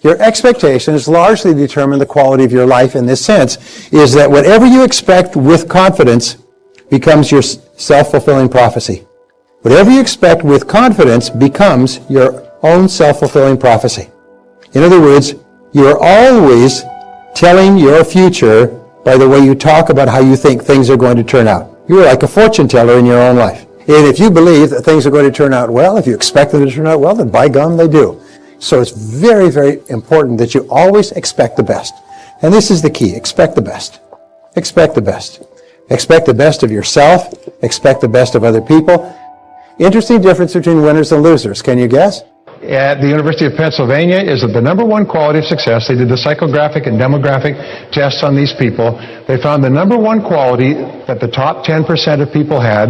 Your expectations largely determine the quality of your life in this sense, is that whatever you expect with confidence becomes your self-fulfilling prophecy. Whatever you expect with confidence becomes your own self-fulfilling prophecy. In other words, you are always telling your future by the way you talk about how you think things are going to turn out. You are like a fortune teller in your own life. And if you believe that things are going to turn out well, if you expect them to turn out well, then by gum, they do. So it's very, very important that you always expect the best. And this is the key. Expect the best. Expect the best. Expect the best of yourself. Expect the best of other people. Interesting difference between winners and losers. Can you guess? At the University of Pennsylvania is that the number one quality of success, they did the psychographic and demographic tests on these people. They found the number one quality that the top 10% of people had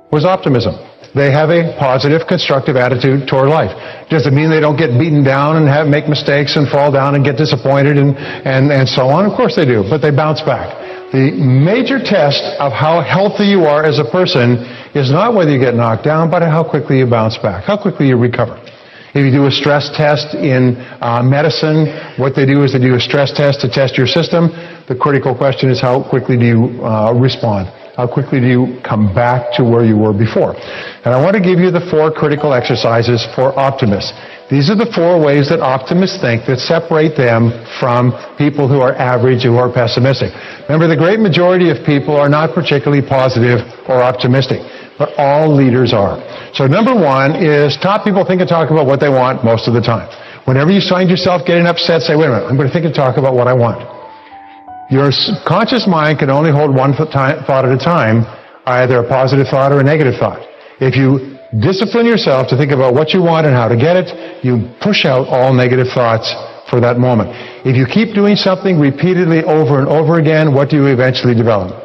was optimism. They have a positive, constructive attitude toward life. Does it mean they don't get beaten down and make mistakes and fall down and get disappointed and so on? Of course they do, but they bounce back. The major test of how healthy you are as a person is not whether you get knocked down, but how quickly you bounce back, how quickly you recover. If you do a stress test in medicine, what they do is they do a stress test to test your system. The critical question is how quickly do you respond? How quickly do you come back to where you were before? And I want to give you the 4 critical exercises for optimists. These are the 4 ways that optimists think that separate them from people who are average, who are pessimistic. Remember, the great majority of people are not particularly positive or optimistic, but all leaders are. So number 1 is top people think and talk about what they want most of the time. Whenever you find yourself getting upset, say, wait a minute, I'm going to think and talk about what I want. Your conscious mind can only hold one thought at a time, either a positive thought or a negative thought. If you discipline yourself to think about what you want and how to get it, you push out all negative thoughts for that moment. If you keep doing something repeatedly over and over again, what do you eventually develop?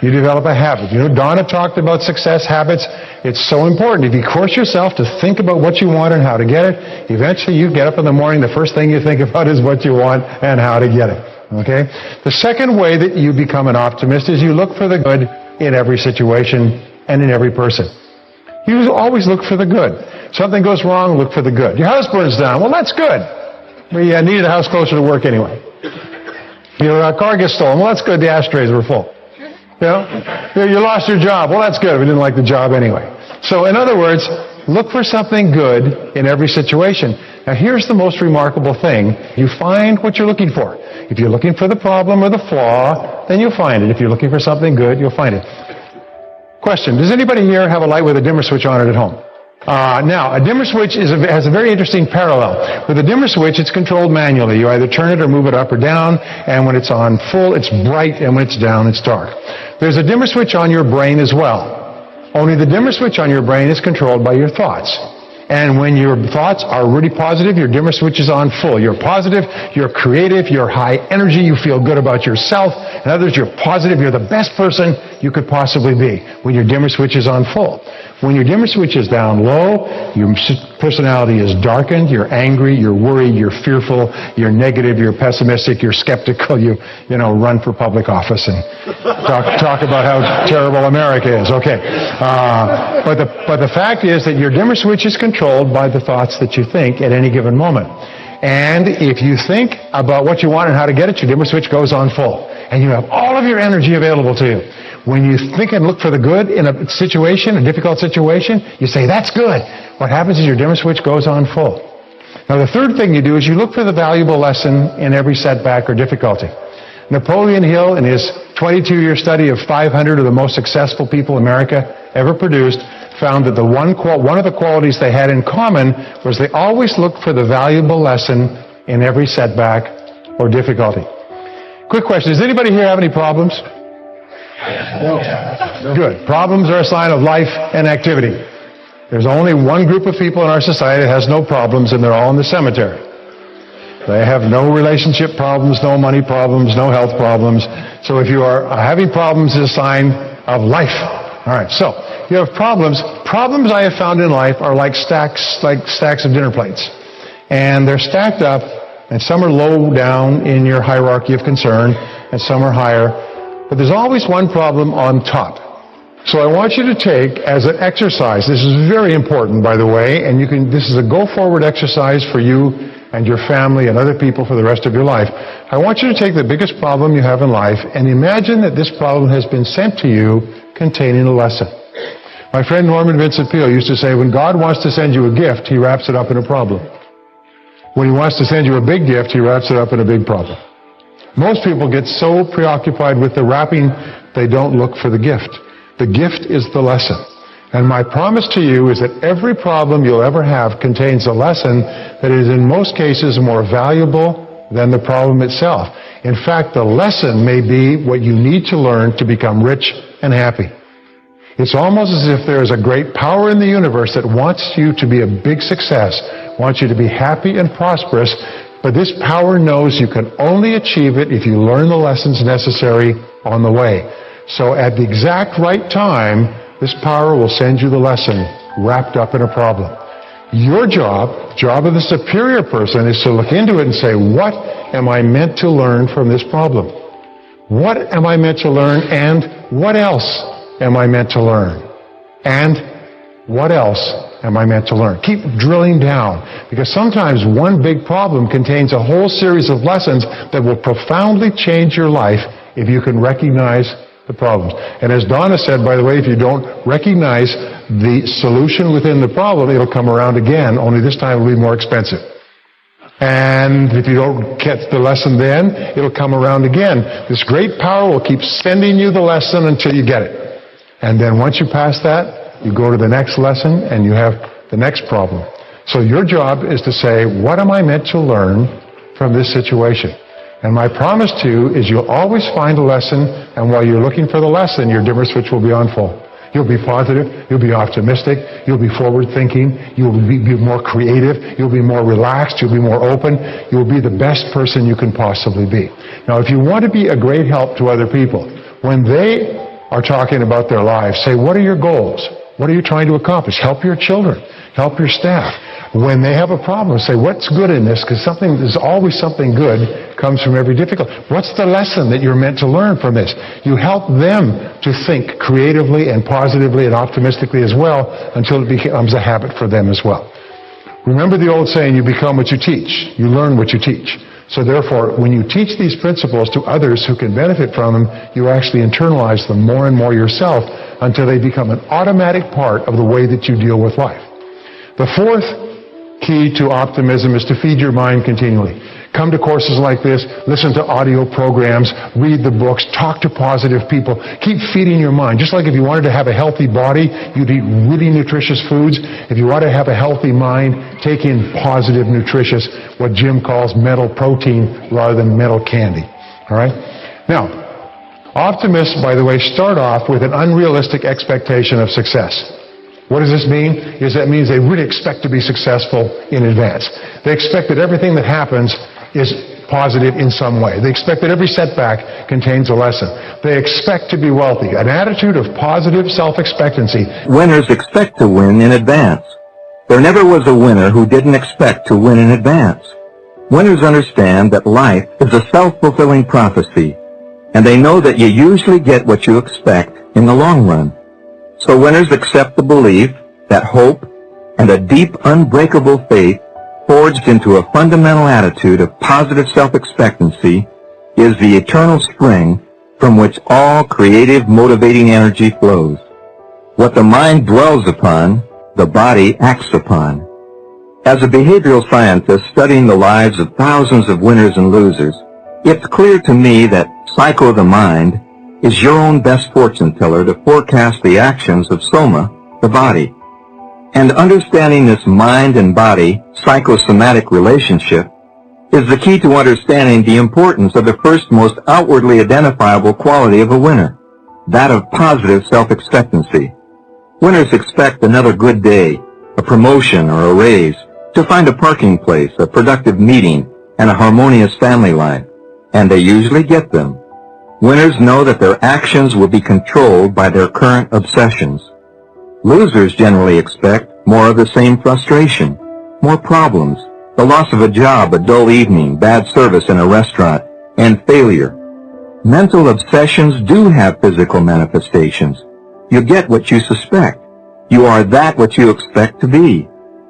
You develop a habit. You know, Donna talked about success habits. It's so important. If you force yourself to think about what you want and how to get it, eventually you get up in the morning, the first thing you think about is what you want and how to get it. Okay? The second way that you become an optimist is you look for the good in every situation and in every person. You always look for the good. Something goes wrong, look for the good. Your house burns down. Well, that's good. We needed a house closer to work anyway. Your car gets stolen. Well, that's good. The ashtrays were full. You know? You lost your job. Well, that's good. We didn't like the job anyway. So, in other words, look for something good in every situation. Now, here's the most remarkable thing. You find what you're looking for. If you're looking for the problem or the flaw, then you'll find it. If you're looking for something good, you'll find it. Question. Does anybody here have a light with a dimmer switch on it at home? Now, a dimmer switch has a very interesting parallel. With a dimmer switch, it's controlled manually. You either turn it or move it up or down, and when it's on full, it's bright, and when it's down, it's dark. There's a dimmer switch on your brain as well. Only the dimmer switch on your brain is controlled by your thoughts. And when your thoughts are really positive, your dimmer switch is on full. You're positive, you're creative, you're high energy, you feel good about yourself. In other words, you're positive, you're the best person you could possibly be when your dimmer switch is on full. When your dimmer switch is down low, your personality is darkened, you're angry, you're worried, you're fearful, you're negative, you're pessimistic, you're skeptical, you run for public office and talk about how terrible America is. Okay. But the fact is that your dimmer switch is controlled by the thoughts that you think at any given moment. And if you think about what you want and how to get it, your dimmer switch goes on full. And you have all of your energy available to you. When you think and look for the good in a situation, a difficult situation, you say, that's good. What happens is your dimmer switch goes on full. Now, the third thing you do is you look for the valuable lesson in every setback or difficulty. Napoleon Hill, in his 22-year study of 500 of the most successful people America ever produced, found that one of the qualities they had in common was they always looked for the valuable lesson in every setback or difficulty. Quick question. Does anybody here have any problems? No. Good. Problems are a sign of life and activity. There's only one group of people in our society that has no problems, and they're all in the cemetery. They have no relationship problems, no money problems, no health problems. So if you are having problems, it's a sign of life. All right, so you have problems. Problems I have found in life are like stacks of dinner plates. And they're stacked up, and some are low down in your hierarchy of concern, and some are higher. But there's always one problem on top. So I want you to take as an exercise, this is very important, by the way, and this is a go-forward exercise for you and your family and other people for the rest of your life. I want you to take the biggest problem you have in life and imagine that this problem has been sent to you containing a lesson. My friend Norman Vincent Peale used to say, when God wants to send you a gift, he wraps it up in a problem. When he wants to send you a big gift, he wraps it up in a big problem. Most people get so preoccupied with the wrapping, they don't look for the gift. The gift is the lesson. And my promise to you is that every problem you'll ever have contains a lesson that is in most cases more valuable than the problem itself. In fact, the lesson may be what you need to learn to become rich and happy. It's almost as if there is a great power in the universe that wants you to be a big success, wants you to be happy and prosperous, but this power knows you can only achieve it if you learn the lessons necessary on the way. So at the exact right time, this power will send you the lesson wrapped up in a problem. Your job of the superior person, is to look into it and say, what am I meant to learn from this problem? What am I meant to learn, and what else am I meant to learn? And what else am I meant to learn? Keep drilling down, because sometimes one big problem contains a whole series of lessons that will profoundly change your life if you can recognize the problems. And as Donna said, by the way, if you don't recognize the solution within the problem, it'll come around again, only this time it'll be more expensive. And if you don't get the lesson then, it'll come around again. This great power will keep sending you the lesson until you get it. And then once you pass that, you go to the next lesson and you have the next problem. So your job is to say, what am I meant to learn from this situation? And my promise to you is you'll always find a lesson, and while you're looking for the lesson, your dimmer switch will be on full. You'll be positive, you'll be optimistic, you'll be forward-thinking, you'll be more creative, you'll be more relaxed, you'll be more open, you'll be the best person you can possibly be. Now, if you want to be a great help to other people, when they are talking about their lives, say, what are your goals? What are you trying to accomplish? Help your children. Help your staff. When they have a problem, say, what's good in this? Because there's always something good comes from every difficulty. What's the lesson that you're meant to learn from this? You help them to think creatively and positively and optimistically as well until it becomes a habit for them as well. Remember the old saying, you become what you teach. You learn what you teach. So therefore, when you teach these principles to others who can benefit from them, you actually internalize them more and more yourself until they become an automatic part of the way that you deal with life. The fourth key to optimism is to feed your mind continually. Come to courses like this, listen to audio programs, read the books, talk to positive people. Keep feeding your mind. Just like if you wanted to have a healthy body, you'd eat really nutritious foods. If you want to have a healthy mind, take in positive, nutritious, what Jim calls mental protein rather than mental candy. All right? Now, optimists, by the way, start off with an unrealistic expectation of success. What does this mean? That means they really expect to be successful in advance. They expect that everything that happens is positive in some way. They expect that every setback contains a lesson. They expect to be wealthy. An attitude of positive self-expectancy. Winners expect to win in advance. There never was a winner who didn't expect to win in advance. Winners understand that life is a self-fulfilling prophecy, and they know that you usually get what you expect in the long run. So winners accept the belief that hope and a deep, unbreakable faith forged into a fundamental attitude of positive self-expectancy is the eternal spring from which all creative, motivating energy flows. What the mind dwells upon, the body acts upon. As a behavioral scientist studying the lives of thousands of winners and losers, it's clear to me that Psycho the Mind is your own best fortune teller to forecast the actions of Soma, the body. And understanding this mind and body psychosomatic relationship is the key to understanding the importance of the first most outwardly identifiable quality of a winner, that of positive self-expectancy. Winners expect another good day, a promotion or a raise, to find a parking place, a productive meeting, and a harmonious family life, and they usually get them. Winners know that their actions will be controlled by their current obsessions. Losers generally expect more of the same frustration, more problems, the loss of a job, a dull evening, bad service in a restaurant, and failure. Mental obsessions do have physical manifestations. You get what you suspect. You are that what you expect to be.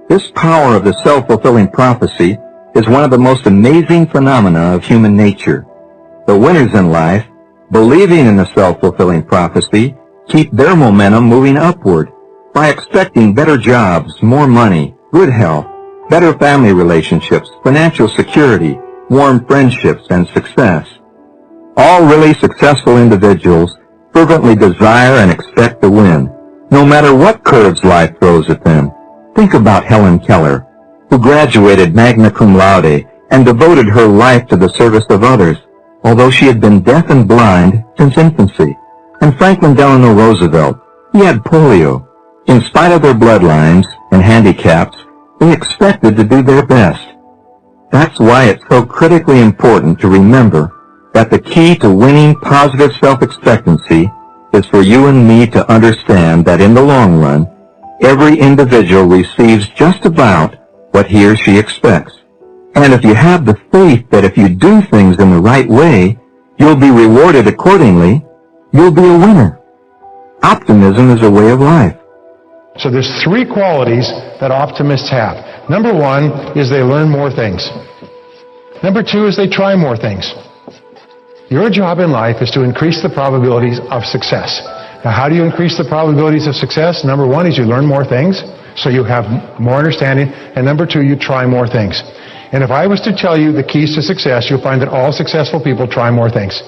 This power of the self-fulfilling prophecy is one of the most amazing phenomena of human nature. The winners in life, believing in the self-fulfilling prophecy, keep their momentum moving upward by expecting better jobs, more money, good health, better family relationships, financial security, warm friendships, and success. All really successful individuals fervently desire and expect to win, no matter what curves life throws at them. Think about Helen Keller, who graduated magna cum laude and devoted her life to the service of others, although she had been deaf and blind since infancy. And Franklin Delano Roosevelt, he had polio. In spite of their bloodlines and handicaps, they expected to do their best. That's why it's so critically important to remember that the key to winning positive self-expectancy is for you and me to understand that in the long run, every individual receives just about what he or she expects. And if you have the faith that if you do things in the right way, you'll be rewarded accordingly, you'll be a winner. Optimism is a way of life. So there's three qualities that optimists have. Number one is they learn more things. Number two is they try more things. Your job in life is to increase the probabilities of success. Now, how do you increase the probabilities of success? Number one is you learn more things, so you have more understanding. And number two, you try more things. And if I was to tell you the keys to success, you'll find that all successful people try more things.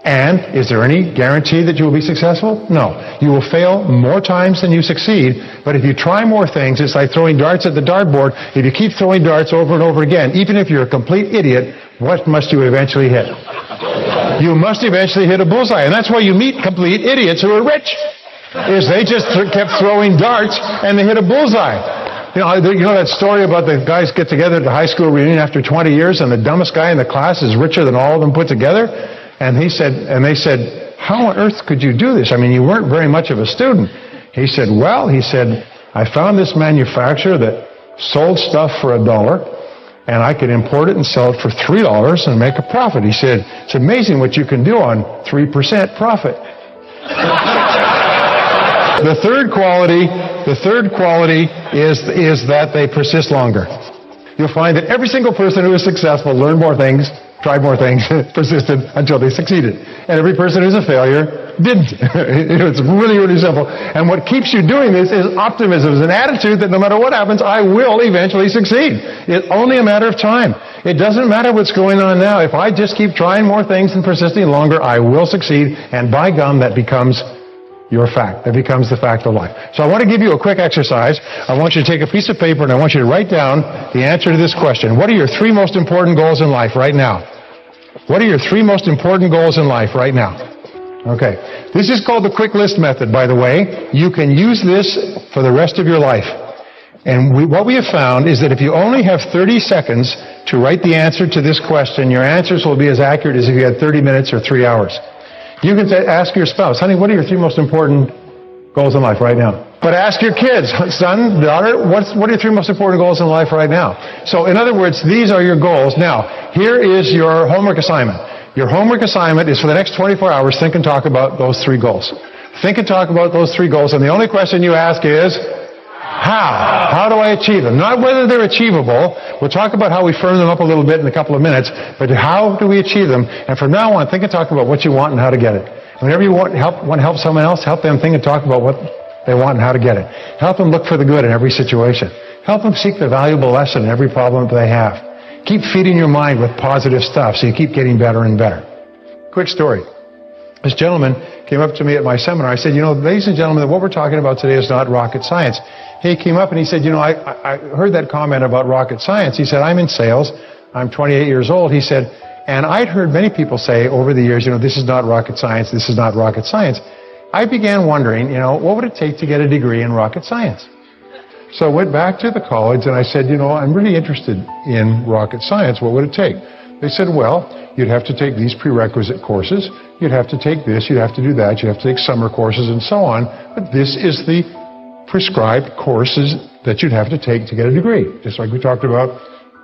And is there any guarantee that you will be successful? No. You will fail more times than you succeed, but if you try more things, it's like throwing darts at the dartboard. If you keep throwing darts over and over again, even if you're a complete idiot, what must you eventually hit? You must eventually hit a bullseye. And that's why you meet complete idiots who are rich, is they just kept throwing darts and they hit a bullseye. You know that story about the guys get together at the high school reunion after 20 years and the dumbest guy in the class is richer than all of them put together? And they said, how on earth could you do this? I mean, you weren't very much of a student. He said, I found this manufacturer that sold stuff for $1, and I could import it and sell it for $3 and make a profit. He said, it's amazing what you can do on 3% profit. The third quality is that they persist longer. You'll find that every single person who is successful learned more things, tried more things, persisted until they succeeded. And every person who's a failure didn't. It's really, really simple. And what keeps you doing this is optimism. It's an attitude that no matter what happens, I will eventually succeed. It's only a matter of time. It doesn't matter what's going on now. If I just keep trying more things and persisting longer, I will succeed. And by gum, that becomes your fact. That becomes the fact of life. So I want to give you a quick exercise. I want you to take a piece of paper and I want you to write down the answer to this question. What are your three most important goals in life right now? What are your three most important goals in life right now? Okay. This is called the quick list method, by the way. You can use this for the rest of your life. And what we have found is that if you only have 30 seconds to write the answer to this question, your answers will be as accurate as if you had 30 minutes or 3 hours. You can ask your spouse, honey, what are your three most important goals in life right now? But ask your kids, son, daughter, what are your three most important goals in life right now? So in other words, these are your goals. Now, here is your homework assignment. Your homework assignment is for the next 24 hours, think and talk about those three goals. Think and talk about those three goals, and the only question you ask is, how? How do I achieve them? Not whether they're achievable. We'll talk about how we firm them up a little bit in a couple of minutes, but how do we achieve them? And from now on, think and talk about what you want and how to get it. Whenever you want to help someone else, help them think and talk about what they want and how to get it. Help them look for the good in every situation. Help them seek the valuable lesson in every problem that they have. Keep feeding your mind with positive stuff so you keep getting better and better. Quick story. This gentleman came up to me at my seminar. I said, ladies and gentlemen, what we're talking about today is not rocket science. He came up and he said, I heard that comment about rocket science. He said, I'm in sales. I'm 28 years old. He said, and I'd heard many people say over the years, this is not rocket science. This is not rocket science. I began wondering, what would it take to get a degree in rocket science? So I went back to the college and I said, I'm really interested in rocket science. What would it take? They said, well, you'd have to take these prerequisite courses. You'd have to take this. You'd have to do that. You'd have to take summer courses and so on. But this is the prescribed courses that you'd have to take to get a degree, just like we talked about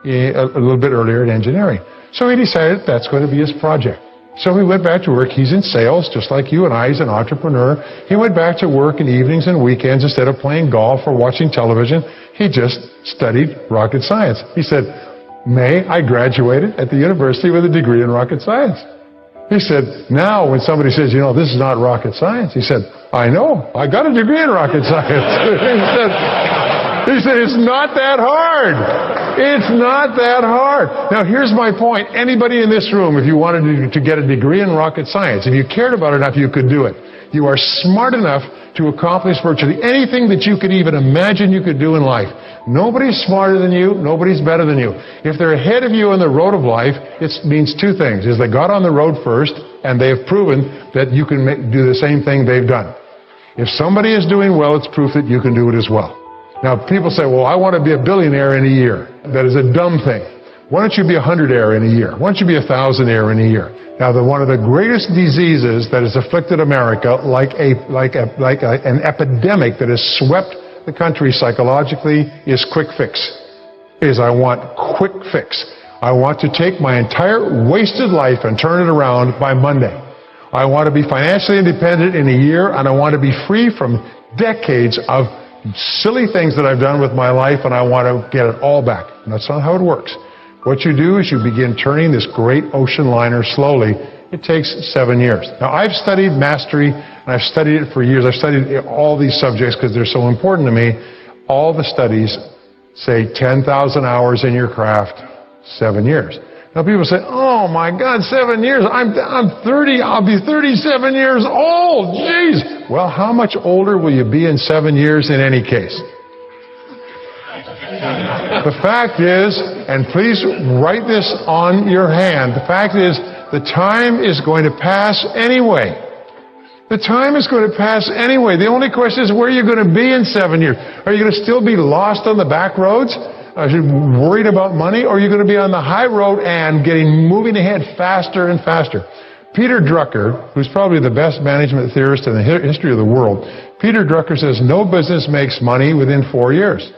a little bit earlier in engineering. So he decided that's going to be his project. So he went back to work. He's in sales, just like you and I. He's an entrepreneur. He went back to work in evenings and weekends. Instead of playing golf or watching television, he just studied rocket science. He said, May, I graduated at the university with a degree in rocket science. He said, now when somebody says, this is not rocket science, he said, I know, I got a degree in rocket science. he said, it's not that hard. It's not that hard. Now here's my point. Anybody in this room, if you wanted to get a degree in rocket science, if you cared about it enough, you could do it. You are smart enough to accomplish virtually anything that you could even imagine you could do in life. Nobody's smarter than you. Nobody's better than you. If they're ahead of you on the road of life, it means two things. Is they got on the road first, and they have proven that you can do the same thing they've done. If somebody is doing well, it's proof that you can do it as well. Now, people say, well, I want to be a billionaire in a year. That is a dumb thing. Why don't you be a 100-aire in a year? Why don't you be a 1,000-aire in a year? Now, one of the greatest diseases that has afflicted America, like an epidemic that has swept the country psychologically, is quick fix. I want quick fix. I want to take my entire wasted life and turn it around by Monday. I want to be financially independent in a year, and I want to be free from decades of silly things that I've done with my life, and I want to get it all back. And that's not how it works. What you do is you begin turning this great ocean liner slowly. It takes 7 years. Now, I've studied mastery, and I've studied it for years. I've studied all these subjects because they're so important to me. All the studies say 10,000 hours in your craft, 7 years. Now, people say, oh, my God, 7 years. I'm 30. I'll be 37 years old. Jeez. Well, how much older will you be in 7 years in any case? The fact is, and please write this on your hand, the fact is, the time is going to pass anyway. The time is going to pass anyway. The only question is, where are you going to be in 7 years? Are you going to still be lost on the back roads? Are you worried about money? Or are you going to be on the high road and moving ahead faster and faster? Peter Drucker, who's probably the best management theorist in the history of the world, Peter Drucker says no business makes money within 4 years.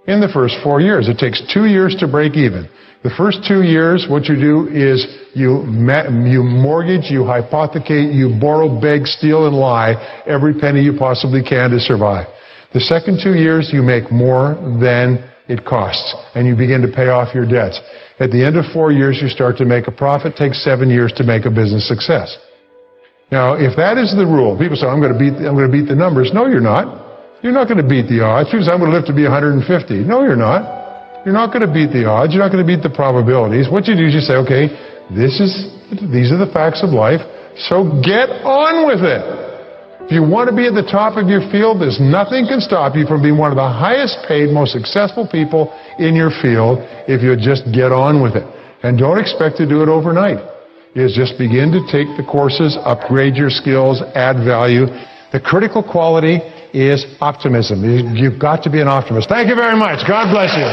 In the first 4 years. It takes 2 years to break even. The first 2 years, what you do is you mortgage, you hypothecate, you borrow, beg, steal, and lie every penny you possibly can to survive. The second 2 years, you make more than it costs, and you begin to pay off your debts. At the end of 4 years, you start to make a profit. It takes 7 years to make a business success. Now, if that is the rule, people say, I'm going to beat the numbers. No, you're not. You're not going to beat the odds. People say, I'm going to live to be 150. No, you're not. You're not going to beat the odds. You're not going to beat the probabilities. What you do is you say, okay, these are the facts of life, so get on with it. If you want to be at the top of your field, there's nothing can stop you from being one of the highest paid, most successful people in your field if you just get on with it. And don't expect to do it overnight. Is just begin to take the courses, upgrade your skills, add value. The critical quality is optimism. You've got to be an optimist. Thank you very much. God bless you.